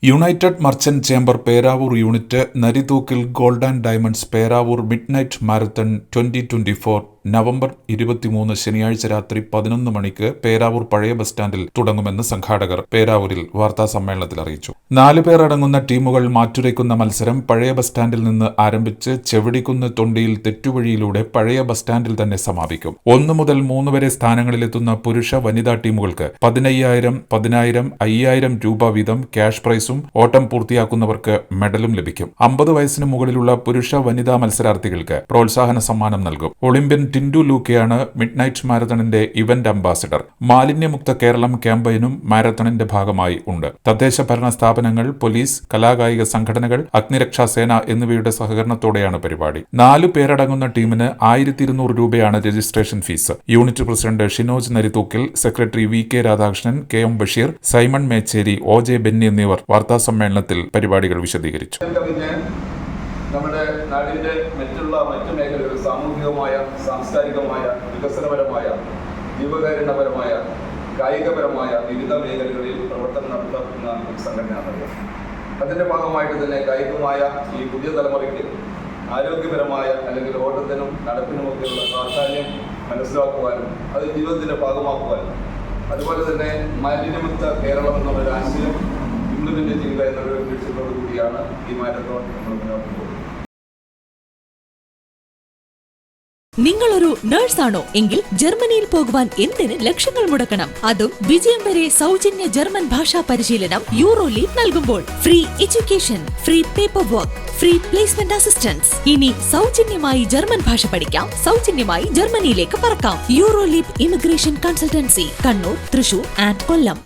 United merchant chamber Peravoor unit നരിതൂക്കിൽ gold and diamonds Peravoor midnight marathon 2024 November 23 ശനിയാഴ്ച രാത്രി 11 മണിക്ക് പേരാവൂർ പഴയ ബസ് സ്റ്റാൻഡിൽ തുടങ്ങുമെന്ന് സംഘാടകർ പേരാവൂരിൽ വാർത്താസമ്മേളനത്തിൽ അറിയിച്ചു. 4 പേർ അടങ്ങുന്ന ടീമുകൾ മാറ്റുരയ്ക്കുന്ന മത്സരം പഴയ ബസ് സ്റ്റാൻഡിൽ നിന്ന് ആരംഭിച്ച് ചെവിടിക്കുന്ന് തൊണ്ടിയിൽ തെറ്റുവഴിയിലൂടെ പഴയ ബസ് സ്റ്റാൻഡിൽ തന്നെ സമാപിക്കും. 1 മുതൽ 3 വരെ സ്ഥാനങ്ങളിലെത്തുന്ന പുരുഷ വനിതാ ടീമുകൾക്ക് 15,000, 10,000, 5,000 രൂപ വീതം ക്യാഷ് പ്രൈസും ഓട്ടം പൂർത്തിയാക്കുന്നവർക്ക് മെഡലും ലഭിക്കും. 50 വയസ്സിന് മുകളിലുള്ള പുരുഷ വനിതാ മത്സരാർത്ഥികൾക്ക് പ്രോത്സാഹന സമ്മാനം നൽകും. ഒളിമ്പ്യൻ ടിൻഡു ലൂക്കയാണ് മിഡ്നൈറ്റ് മാരത്തണിന്റെ ഇവന്റ് അംബാസിഡർ. മാലിന്യമുക്ത കേരളം ക്യാമ്പയിനും മാരത്തണിന്റെ ഭാഗമായി ഉണ്ട്. തദ്ദേശ ഭരണ സ്ഥാപനങ്ങൾ, പോലീസ്, കലാകായിക സംഘടനകൾ, അഗ്നിരക്ഷാസേന എന്നിവയുടെ സഹകരണത്തോടെയാണ് പരിപാടി. 4 പേരടങ്ങുന്ന ടീമിന് 1,200 രൂപയാണ് registration fees. Unit president Shinoj Narithookil, secretary VK Radhakrishnan, KM Basheer, Simon Mechery, OJ Benny എന്നിവർ വാർത്താസമ്മേളനത്തിൽ പരിപാടികൾ വിശദീകരിച്ചു. നമ്മുടെ നാടിൻ്റെ മറ്റു മേഖലകൾ സാമൂഹികമായ, സാംസ്കാരികമായ, വികസനപരമായ, ജീവകാരുണ്യപരമായ, കായികപരമായ വിവിധ മേഖലകളിൽ പ്രവർത്തനം നടത്തുന്ന ഒരു സംഘടനയാണത്. അതിൻ്റെ ഭാഗമായിട്ട് തന്നെ കായികമായ ഈ പുതിയ തലമുറയ്ക്ക് ആരോഗ്യപരമായ അല്ലെങ്കിൽ ഓട്ടത്തിനും നടപ്പിനുമൊക്കെയുള്ള പ്രാധാന്യം മനസ്സിലാക്കുവാനും അത് ജീവിതത്തിൻ്റെ ഭാഗമാക്കുവാനും അതുപോലെ തന്നെ മാലിന്യമുക്ത കേരളം എന്നുള്ളൊരു ആശയം ഇംപ്ലിമെന്റ് ചെയ്യുക എന്നൊരു ലക്ഷ്യത്തോടു കൂടിയാണ് ഈ മാരത്തോൺ മുന്നോട്ട് പോകുന്നത്. നിങ്ങളൊരു നഴ്സാണോ എങ്കിൽ ജർമ്മനിയിൽ പോകുവാൻ എന്തിന് ലക്ഷങ്ങൾ മുടക്കണം? അതും വിജയം വരെ സൗജന്യ ജർമ്മൻ ഭാഷാ പരിശീലനം യൂറോലീഗ് നൽകുമ്പോൾ. Free education, free paperwork, free placement assistance. ഇനി സൗജന്യമായി ജർമ്മൻ ഭാഷ പഠിക്കാം, സൗജന്യമായി ജർമ്മനിയിലേക്ക് പറക്കാം. Euroleague immigration consultancy, Kannur, Thrissur and Kollam.